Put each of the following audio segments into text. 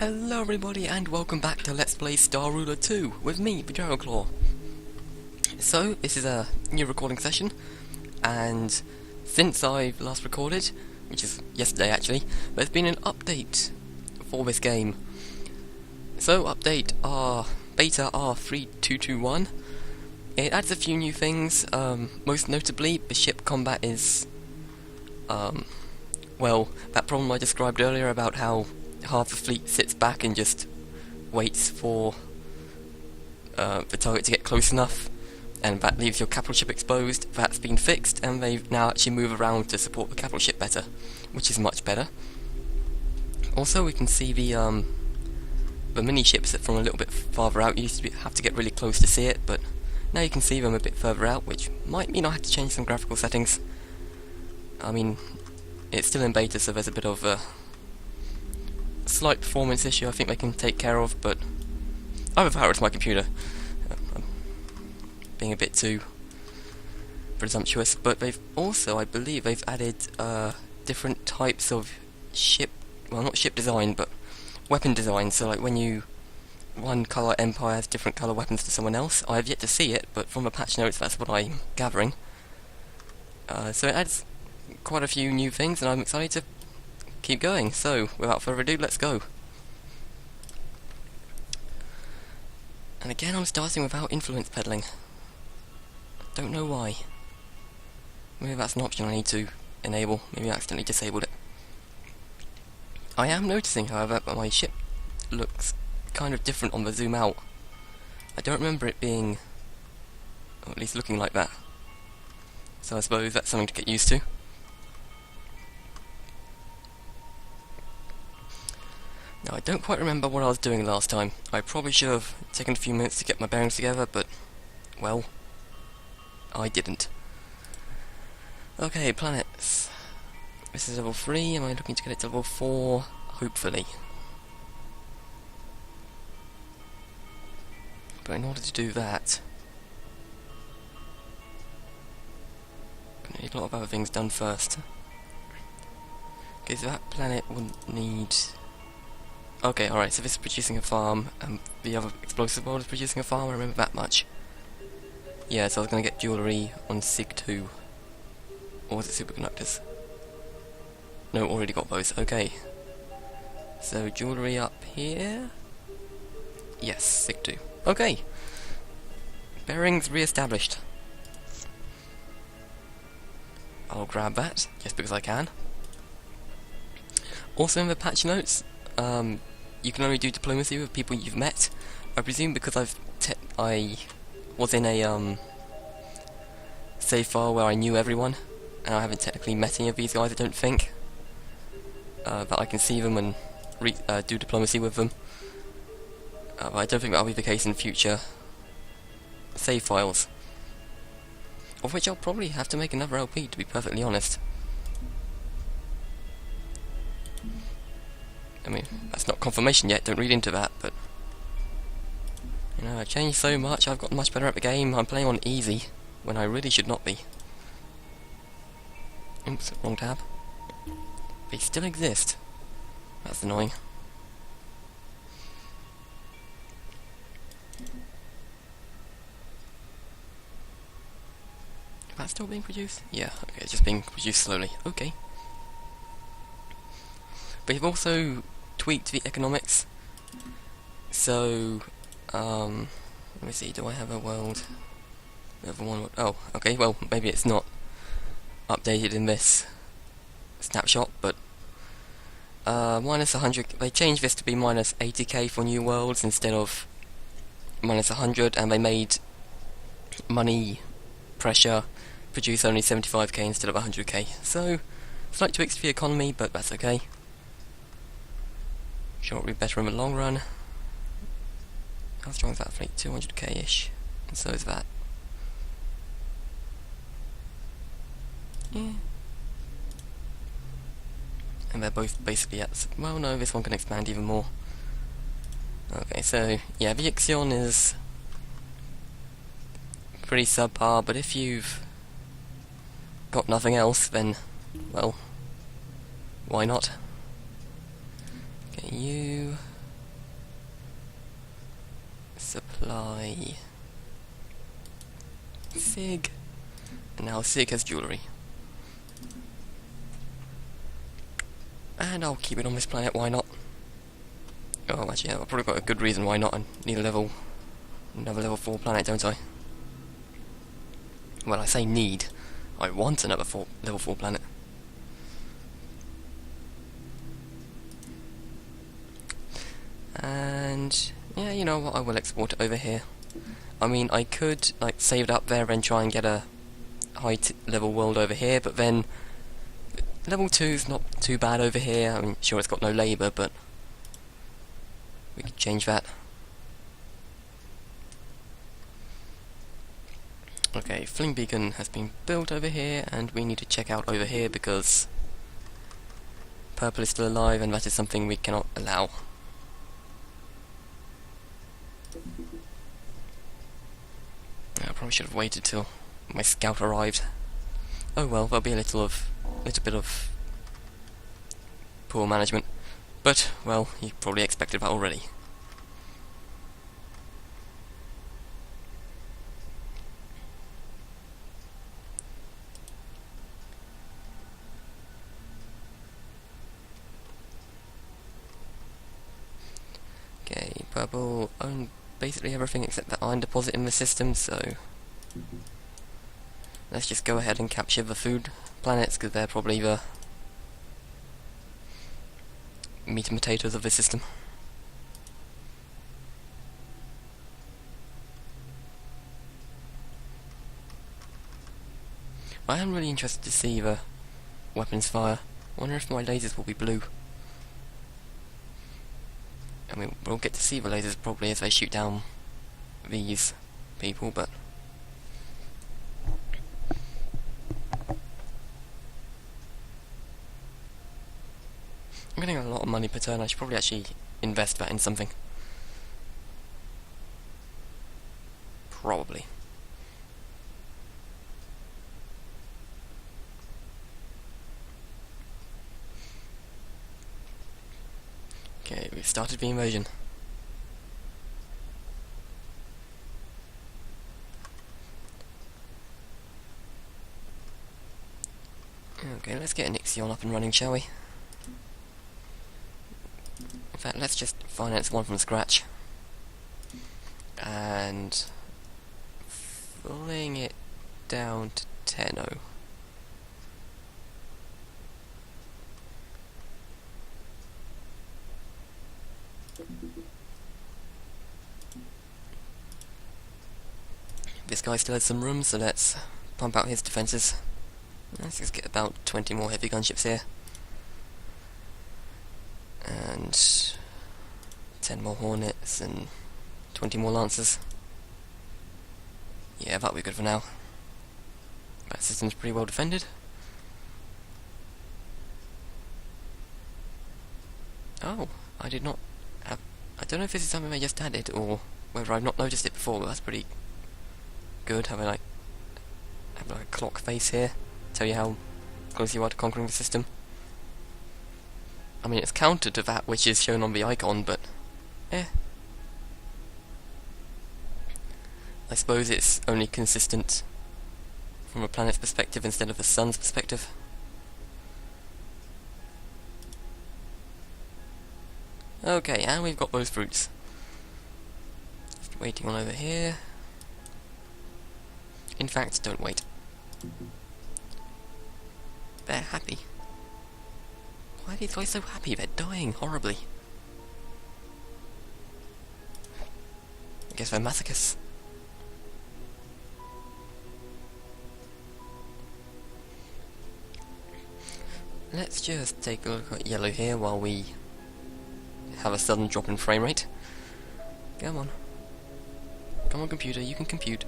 Hello everybody and welcome back to Let's Play Star Ruler 2 with me, TheDragoclaw. So, this is a new recording session, and since I've last recorded, which is yesterday actually, there's been an update for this game. So, update Beta R3221. It adds a few new things, most notably the ship combat is, well, that problem I described earlier about how half the fleet sits back and just waits for the target to get close enough, and that leaves your capital ship exposed. That's been fixed, and they now actually move around to support the capital ship better, which is much better. Also, we can see the mini ships from a little bit farther out. You used to have to get really close to see it, but now you can see them a bit further out, which might mean I have to change some graphical settings. I mean, it's still in beta, so there's a bit of a slight performance issue I think they can take care of, but I've overpowered my computer. I'm being a bit too presumptuous, but they've also, I believe, they've added different types of ship, well, not ship design, but weapon design. So like when one colour empire has different colour weapons to someone else. I have yet to see it, but from the patch notes that's what I'm gathering. So it adds quite a few new things, and I'm excited to keep going. So, without further ado, let's go. And again, I'm starting without influence peddling. Don't know why. Maybe that's an option I need to enable. Maybe I accidentally disabled it. I am noticing, however, that my ship looks kind of different on the zoom out. I don't remember it being, or at least looking like that. So I suppose that's something to get used to. Now, I don't quite remember what I was doing last time. I probably should have taken a few minutes to get my bearings together, but, well, I didn't. Okay, planets. This is level 3, am I looking to get it to level 4? Hopefully. But in order to do that, I'm gonna need a lot of other things done first. Okay, so that planet will need... Okay, alright, so this is producing a farm, and the other explosive world is producing a farm, I remember that much. Yeah, so I was going to get jewellery on SIG 2. Or was it superconductors? No, already got those, okay. So, jewellery up here? Yes, SIG 2. Okay! Bearings re-established. I'll grab that, just because I can. Also in the patch notes, you can only do diplomacy with people you've met. I presume because I was in a save file where I knew everyone, and I haven't technically met any of these guys, I don't think. But I can see them and do diplomacy with them. But I don't think that'll be the case in future save files. Of which I'll probably have to make another LP, to be perfectly honest. I mean, that's not confirmation yet, don't read into that, but... You know, I've changed so much, I've gotten much better at the game, I'm playing on easy, when I really should not be. Oops, wrong tab. They still exist. That's annoying. Is that still being produced? Yeah, okay, it's just being produced slowly. Okay. But you've also tweaked the economics. So, let me see, do I have a world? Level 1, oh, okay, well, maybe it's not updated in this snapshot, but minus 100, they changed this to be minus 80k for new worlds instead of minus 100, and they made money pressure produce only 75k instead of 100k. So, slight tweaks to the economy, but that's okay. Sure, it'll be better in the long run. How strong is that fleet? 200k-ish. And so is that. Yeah. And they're both basically at... Well, no, this one can expand even more. Okay, so, yeah, the Ixion is pretty subpar, but if you've got nothing else, then, well, why not? Okay, you... supply Sig. And now Sig has jewellery. And I'll keep it on this planet, why not? Oh, actually, yeah, I've probably got a good reason why not. I need another level 4 planet, don't I? Well, I say need. I want another level 4 planet. And yeah, you know what, I will export it over here. I mean, I could like save it up there and try and get a high level world over here, but then level 2's not too bad over here. I mean, sure, it's got no labour, but we could change that. Okay, Fling Beacon has been built over here, and we need to check out over here because Purple is still alive, and that is something we cannot allow. I probably should have waited till my scout arrived. Oh well, there'll be a little bit of poor management, but well, you probably expected that already. Okay, Purple own basically everything except the iron deposit in the system, so let's just go ahead and capture the food planets, because they're probably the meat and potatoes of the system. I am really interested to see the weapons fire. I wonder if my lasers will be blue. I mean, we'll get to see the lasers probably as they shoot down these people, but I'm getting a lot of money per turn. I should probably actually invest that in something. Probably. Okay, we've started the invasion. Okay, let's get an Ixion up and running, shall we? In fact, let's just finance one from scratch. And fling it down to 10-0. This guy still has some room, so let's pump out his defences. Let's just get about 20 more heavy gunships here. And 10 more Hornets and 20 more Lancers. Yeah, that'll be good for now. That system's pretty well defended. Oh, I did not have... I don't know if this is something I just added, or whether I've not noticed it before, but that's pretty good, having like a clock face here, tell you how close you are to conquering the system. I mean, it's counter to that which is shown on the icon, but I suppose it's only consistent from a planet's perspective instead of the sun's perspective. Okay, and we've got those fruits. Just waiting on over here. In fact, don't wait. They're happy. Why are these guys so happy? They're dying horribly. I guess they're masochists. Let's just take a look at yellow here while we have a sudden drop in frame rate. Come on. Come on, computer, you can compute.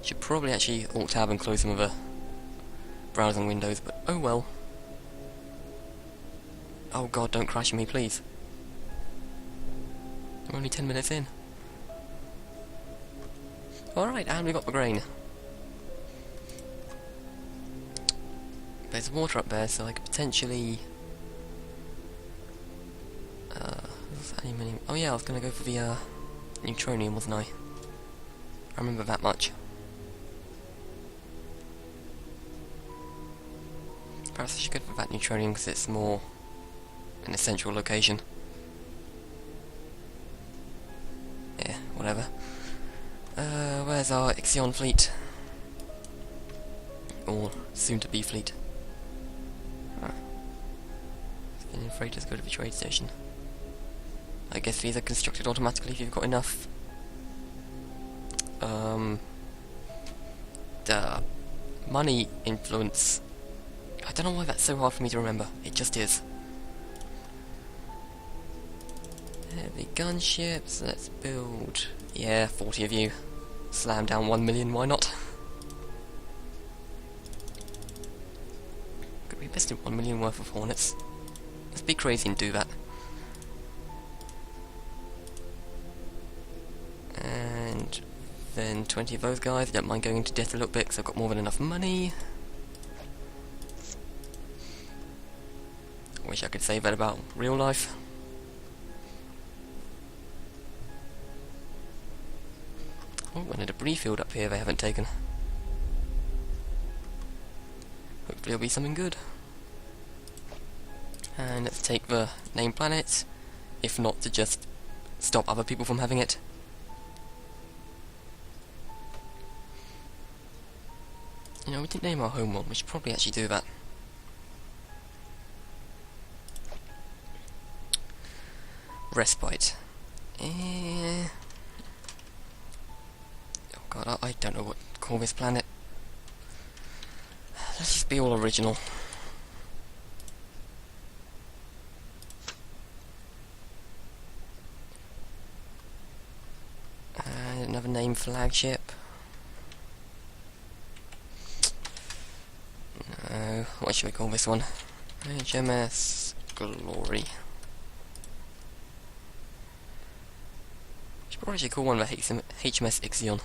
Should probably actually alt-tab and close some of the browsing windows, but oh well. Oh god, don't crash me, please. I'm only 10 minutes in. Alright, and we got the grain. There's water up there, so I could potentially... oh yeah, I was gonna go for the Neutronium, wasn't I? I remember that much. Perhaps I should go for that Neutronium because it's more in a central location. Yeah, whatever. Where's our Ixion fleet? Or soon-to-be fleet. Then freighters go to the trade station. I guess these are constructed automatically if you've got enough. The money influence. I don't know why that's so hard for me to remember. It just is. Heavy gunships. Let's build. Yeah, 40 of you. Slam down 1 million. Why not? Could we invest in 1 million worth of Hornets? Let's be crazy and do that. And then 20 of those guys. I don't mind going into debt a little bit because I've got more than enough money. I wish I could say that about real life. Oh, and a debris field up here they haven't taken. Hopefully it'll be something good. And let's take the named planet, if not to just stop other people from having it. You know, we didn't name our home one, we should probably actually do that. Respite. Oh god, I don't know what to call this planet. Let's just be all original. And another name, flagship. No, what should we call this one? HMS Glory. Should probably call one of the HMS Ixion.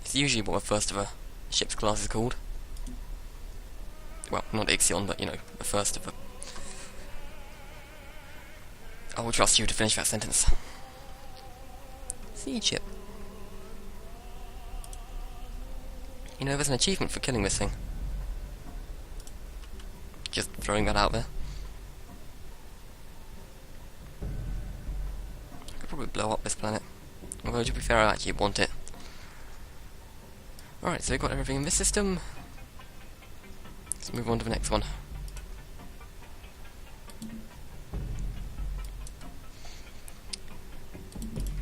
It's usually what the first of a ship's class is called. Well, not Ixion, but you know, the first of a... I will trust you to finish that sentence. Siege ship. You know, there's an achievement for killing this thing. Just throwing that out there. I could probably blow up this planet. Although, to be fair, I actually want it. Alright, so we've got everything in this system. Let's move on to the next one.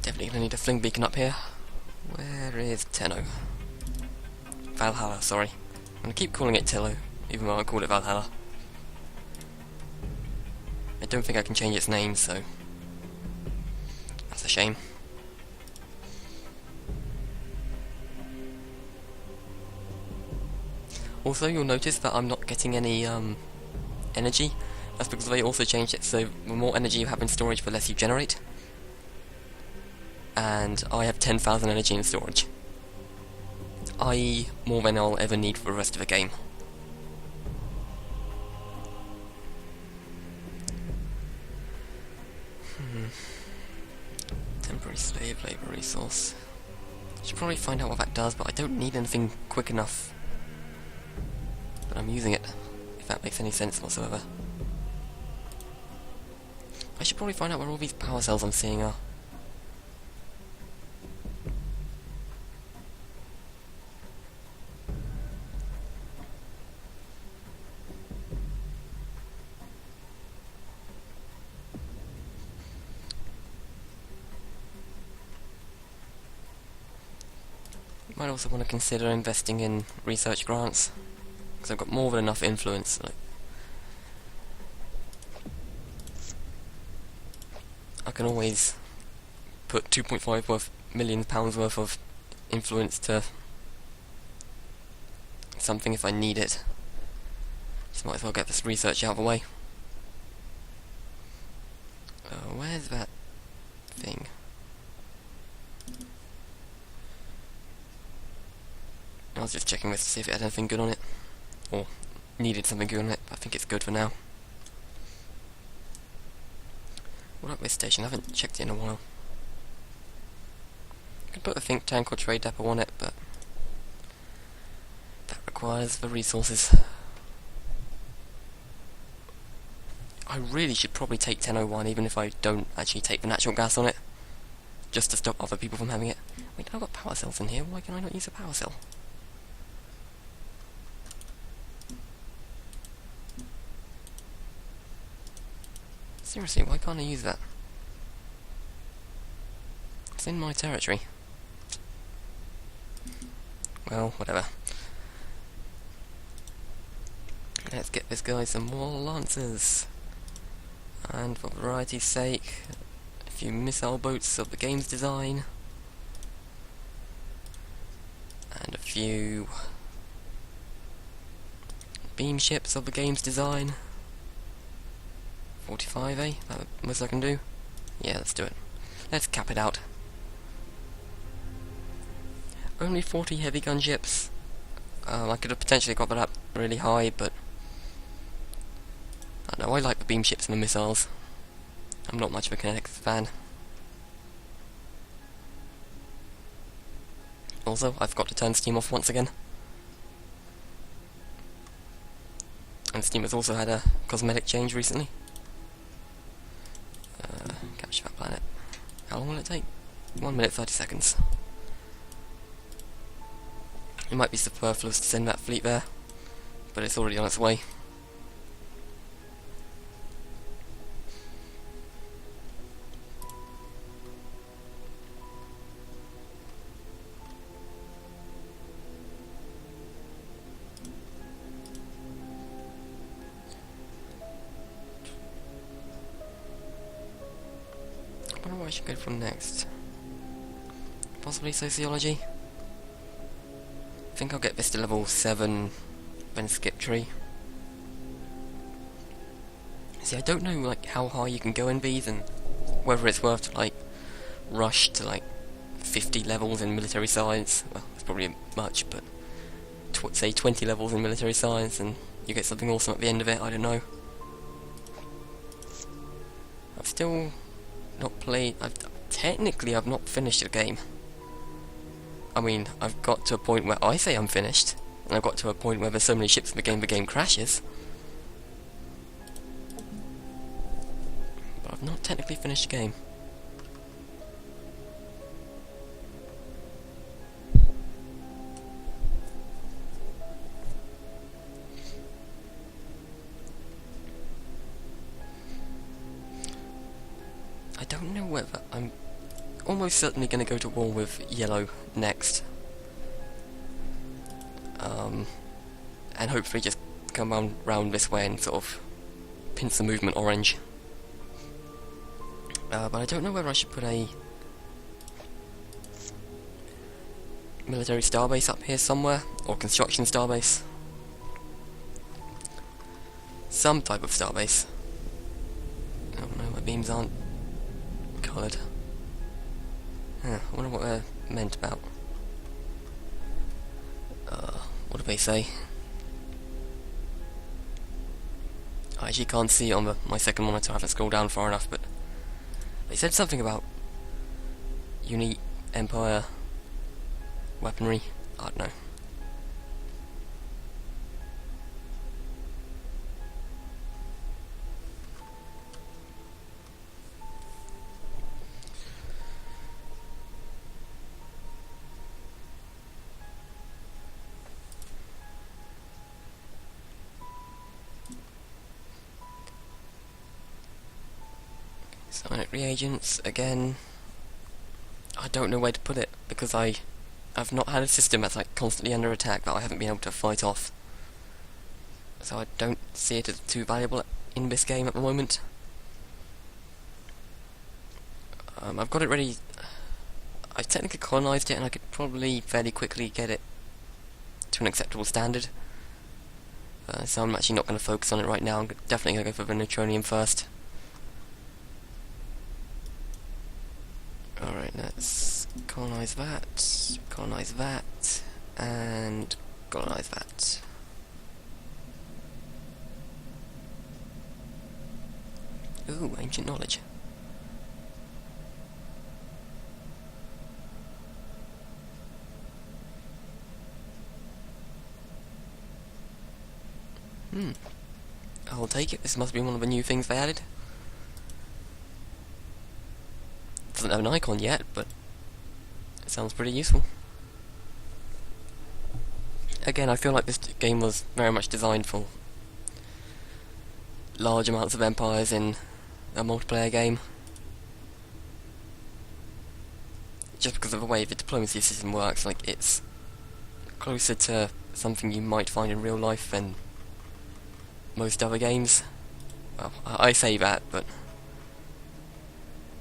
Definitely gonna need a fling beacon up here. Where is Tenno? Valhalla, sorry. I'm gonna keep calling it Tillo, even though I call it Valhalla. I don't think I can change its name, so... that's a shame. Also, you'll notice that I'm not getting any energy. That's because they also changed it, so the more energy you have in storage, the less you generate. And I have 10,000 energy in storage. I.e. more than I'll ever need for the rest of the game. Temporary slave labor resource. Should probably find out what that does, but I don't need anything quick enough. But I'm using it, if that makes any sense whatsoever. I should probably find out where all these power cells I'm seeing are. Might also want to consider investing in research grants, because I've got more than enough influence. Like, I can always put 2.5 million pounds worth of influence to something if I need it. Just might as well get this research out of the way. Where's that thing? I was just checking this to see if it had anything good on it, or needed something good on it. I think it's good for now. What about this station? I haven't checked it in a while. could put a think tank or trade depot on it, but that requires the resources. I really should probably take 1001 even if I don't actually take the natural gas on it, just to stop other people from having it. Wait, I've got power cells in here, why can I not use a power cell? Seriously, why can't I use that? It's in my territory. Well, whatever. Let's get this guy some more lancers. And for variety's sake, a few missile boats of the game's design. And a few beam ships of the game's design. 45, eh? That the most I can do? Yeah, let's do it. Let's cap it out. Only 40 heavy gunships. I could have potentially got that up really high, but I don't know, I like the beam ships and the missiles. I'm not much of a kinetics fan. Also, I forgot to turn Steam off once again. And Steam has also had a cosmetic change recently. Capture that planet. How long will it take? 1 minute 30 seconds. It might be superfluous to send that fleet there, but it's already on its way. I wonder where I should go from next. Possibly sociology? I think I'll get this to level 7, then skip tree. See, I don't know like how high you can go in these and whether it's worth to like rush to like 50 levels in military science. Well, it's probably much, but say 20 levels in military science and you get something awesome at the end of it. I don't know. I've still not played. Technically I've not finished the game. I mean, I've got to a point where I say I'm finished, and I've got to a point where there's so many ships in the game crashes. But I've not technically finished the game. I don't know whether I'm almost certainly going to go to war with yellow next. And hopefully just come round this way and sort of pinch the movement orange. But I don't know whether I should put a military starbase up here somewhere, or construction starbase. Some type of starbase. I don't know, my beams aren't coloured. I wonder what they're meant about. What do they say? I actually can't see it on my second monitor, I haven't scrolled down far enough, but they said something about unique Empire weaponry. I don't know. Sonic reagents, again, I don't know where to put it, because I've not had a system that's like constantly under attack that I haven't been able to fight off. So I don't see it as too valuable in this game at the moment. I've got it ready. I've technically colonised it, and I could probably fairly quickly get it to an acceptable standard. So I'm actually not going to focus on it right now. I'm definitely going to go for the neutronium first. Alright, let's colonise that, and colonise that. Ooh, ancient knowledge. I'll take it. This must be one of the new things they added. Doesn't have an icon yet, but it sounds pretty useful. Again, I feel like this game was very much designed for large amounts of empires in a multiplayer game. Just because of the way the diplomacy system works, like it's closer to something you might find in real life than most other games. Well, I say that, but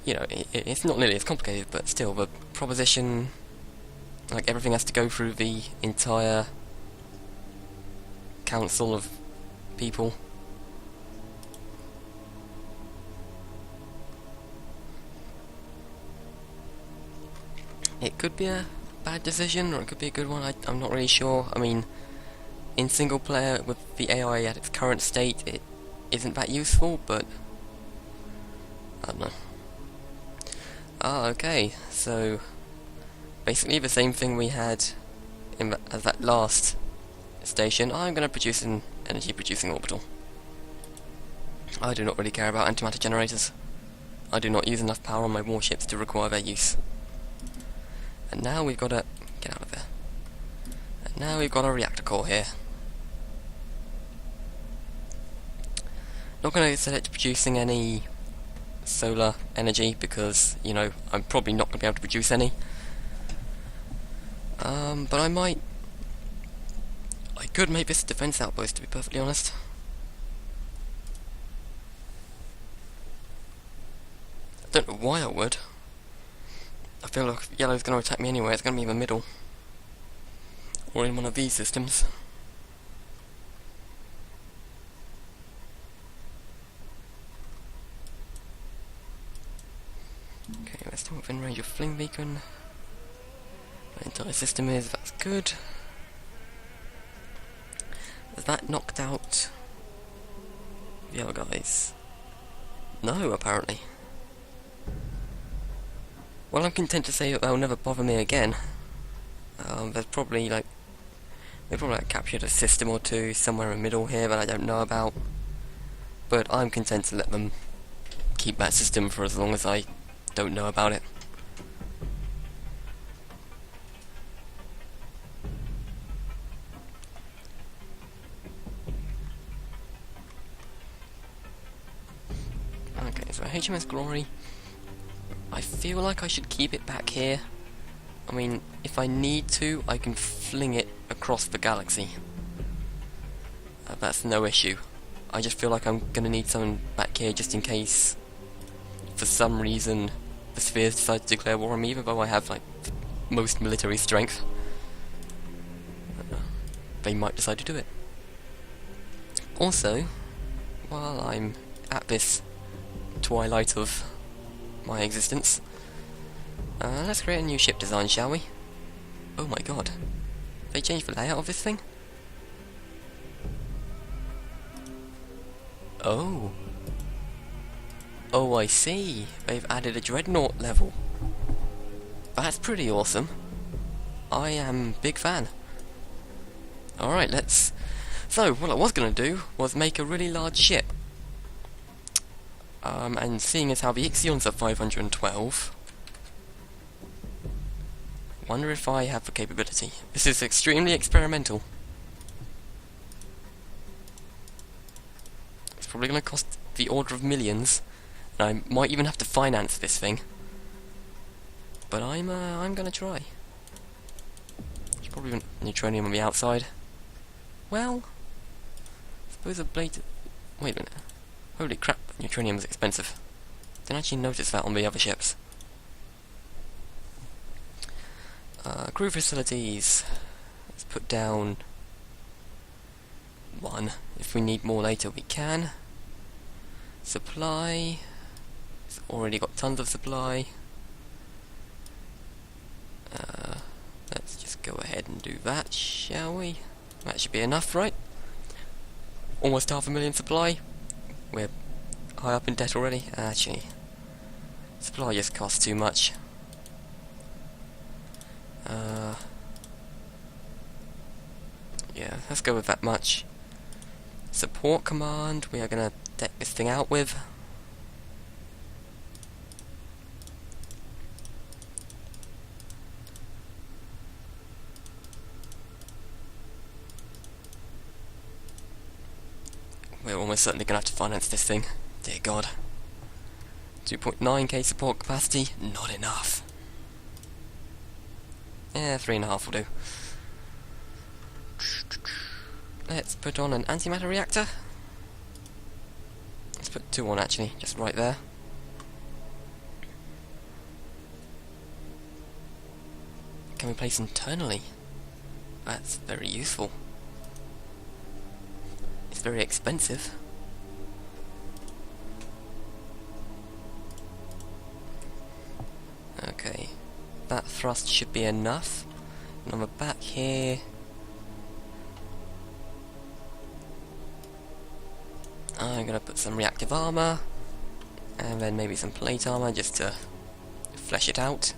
you know, it's not nearly as complicated, but still, the proposition, like everything has to go through the entire council of people. It could be a bad decision, or it could be a good one, I'm not really sure. I mean, in single player, with the AI at its current state, it isn't that useful, but I don't know. Okay, so basically the same thing we had as that last station. I'm going to produce an energy producing orbital. I do not really care about antimatter generators. I do not use enough power on my warships to require their use. And now we've got a... get out of there. And now we've got a reactor core here. Not going to set it to producing any solar energy because, you know, I'm probably not going to be able to produce any. But I could make this a defense outpost, to be perfectly honest. I don't know why I would. I feel like if yellow's going to attack me anyway, it's going to be in the middle. Or in one of these systems. Okay, we're still within range of Fling Beacon. The entire system is, that's good. Has that knocked out the other guys? No, apparently. Well, I'm content to say that they'll never bother me again. There's probably like... they probably captured a system or two somewhere in the middle here that I don't know about. But I'm content to let them keep that system for as long as I don't know about it. Okay, so HMS Glory, I feel like I should keep it back here. I mean, if I need to, I can fling it across the galaxy. That's no issue. I just feel like I'm gonna need something back here just in case, for some reason, the spheres decide to declare war on me, even though I have, like, most military strength. They might decide to do it. Also, while I'm at this twilight of my existence, let's create a new ship design, shall we? Oh my god. They changed the layout of this thing? Oh. Oh, I see. They've added a dreadnought level. That's pretty awesome. I am a big fan. Alright, let's... so, what I was going to do was make a really large ship. And seeing as how the Ixion's are 512... wonder if I have the capability. This is extremely experimental. It's probably going to cost the order of millions, and I might even have to finance this thing. But I'm going to try. There's probably neutronium on the outside. Well, I suppose a blade... wait a minute. Holy crap, neutronium is expensive. Didn't actually notice that on the other ships. Crew facilities. Let's put down 1. If we need more later, we can. Supply. It's already got tons of supply. Let's just go ahead and do that, shall we? That should be enough, right? Almost 500,000 supply. We're high up in debt already. Actually, supply just costs too much. Yeah, let's go with that much. support command we are going to deck this thing out with. We're almost certainly going to have to finance this thing. Dear God. 2.9k support capacity, not enough. Yeah, 3.5 will do. Let's put on an antimatter reactor. Let's put 2 on actually, just right there. Can we place internally? That's very useful. It's very expensive. Okay, that thrust should be enough. And on the back here, I'm gonna put some reactive armor, and then maybe some plate armor just to flesh it out.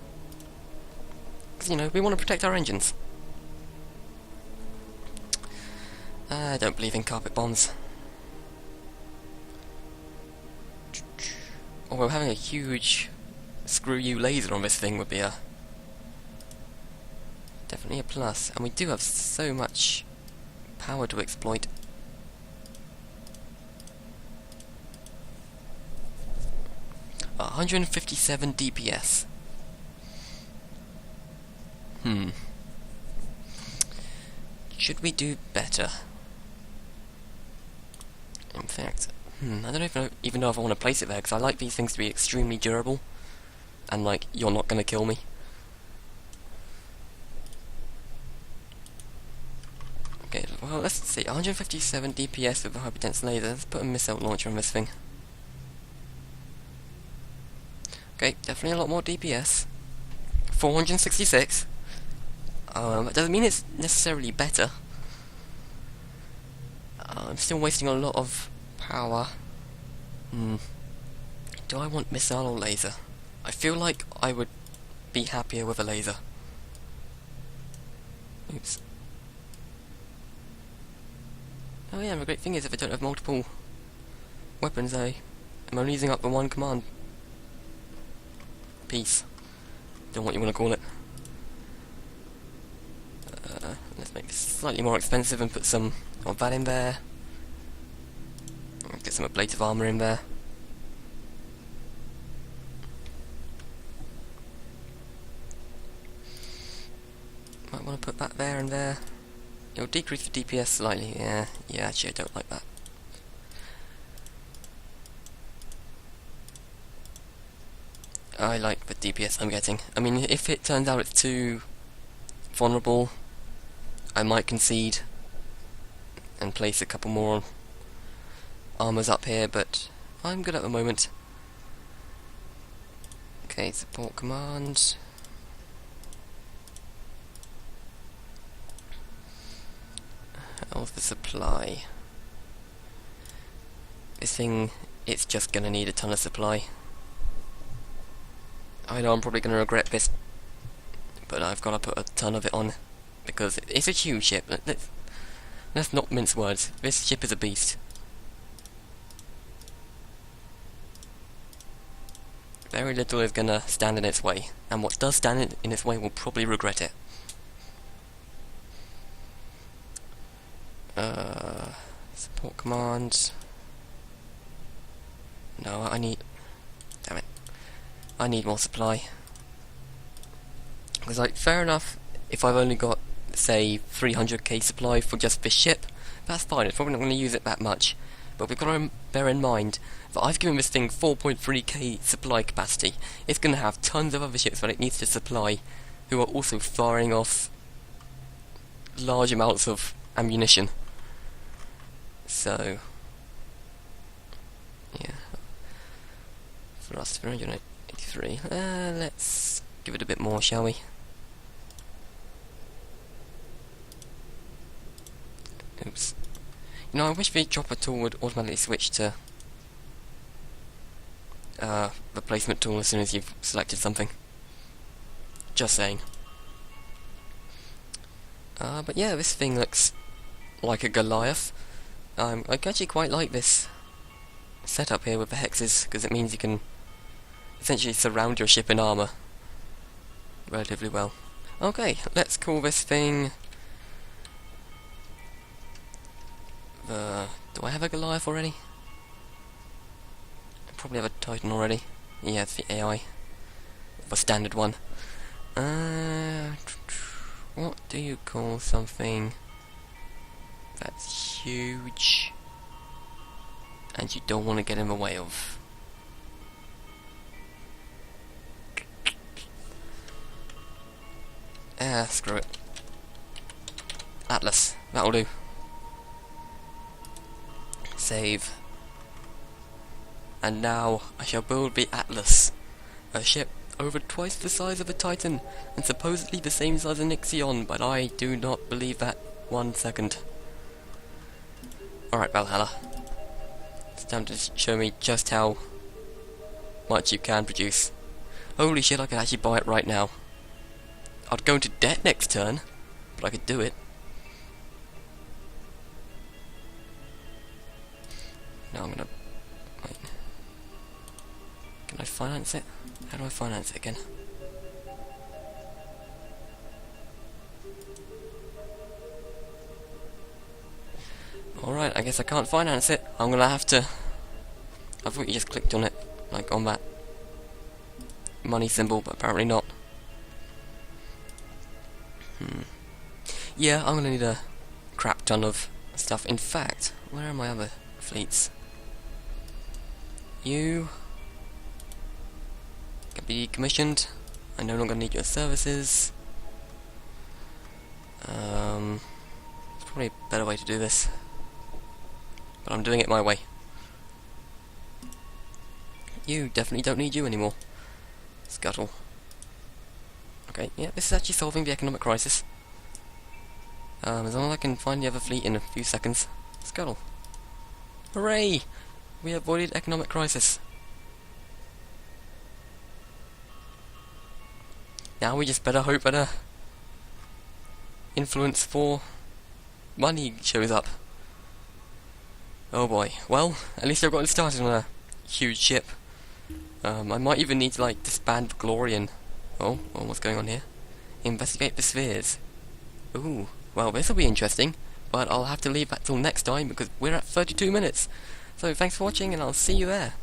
Because, you know, we want to protect our engines. I don't believe in carpet bombs. Although having a huge screw you laser on this thing would be definitely a plus. And we do have so much power to exploit. Uh, 157 DPS. Should we do better? In fact, I don't even know if I want to place it there, because I like these things to be extremely durable. And, like, you're not going to kill me. Okay, well, let's see. 157 DPS with a hyperdense laser. Let's put a missile launcher on this thing. Okay, definitely a lot more DPS. 466. That doesn't mean it's necessarily better. I'm still wasting a lot of power. Do I want missile or laser? I feel like I would be happier with a laser. Oops. Oh yeah, the great thing is if I don't have multiple weapons, I'm only using up the one command piece. Don't know what you want to call it. Let's make this slightly more expensive and put some of that in there. Get some ablative armor in there. Might want to put that there and there. It'll decrease the DPS slightly. Yeah, actually I don't like that. I like the DPS I'm getting. I mean, if it turns out it's too vulnerable, I might concede and place a couple more armors up here, but I'm good at the moment. Okay, support command. How's the supply? This thing, it's just gonna need a ton of supply. I know I'm probably gonna regret this, but I've gotta put a ton of it on, because it's a huge ship. Let's not mince words. This ship is a beast. Very little is gonna stand in its way, and what does stand in its way will probably regret it. Support commands. No, damn it. I need more supply. Because, like, fair enough, if I've only got, say, 300k supply for just this ship, that's fine, it's probably not going to use it that much. But we've got to bear in mind that I've given this thing 4.3k supply capacity. It's going to have tons of other ships that it needs to supply, who are also firing off large amounts of ammunition. So, yeah. Thrust 383. Let's give it a bit more, shall we? Oops. You know, I wish the chopper tool would automatically switch to the placement tool as soon as you've selected something. Just saying. But yeah, this thing looks like a Goliath. I actually quite like this setup here with the hexes, because it means you can essentially surround your ship in armour relatively well. Okay, let's call this thing the... Do I have a Goliath already? I probably have a Titan already. Yeah, it's the AI. The standard one. What do you call something that's huge and you don't want to get in the way of? Screw it. Atlas. That'll do. Save. And now I shall build the Atlas. A ship over twice the size of a Titan, and supposedly the same size as an Ixion, but I do not believe that 1 second. Alright, Valhalla. It's time to show me just how much you can produce. Holy shit, I could actually buy it right now. I'd go into debt next turn, but I could do it. Now I'm gonna... Wait. Can I finance it? How do I finance it again? Alright, I guess I can't finance it. I'm gonna have to... I thought you just clicked on it, like on that money symbol, but apparently not. Yeah, I'm gonna need a crap ton of stuff. In fact, where are my other fleets? You can be commissioned. I no longer need your services. There's probably a better way to do this, but I'm doing it my way. You definitely don't need you anymore. Scuttle. Okay, yeah, this is actually solving the economic crisis. As long as I can find the other fleet in a few seconds. Scuttle. Hooray! We avoided economic crisis. Now we just better hope that a influence for money shows up. Oh boy. Well, at least I've gotten started on a huge ship. I might even need to like disband the Glory and... Oh, what's going on here? Investigate the spheres. Ooh, well this'll be interesting, but I'll have to leave that till next time because we're at 32 minutes. So thanks for watching and I'll see you there.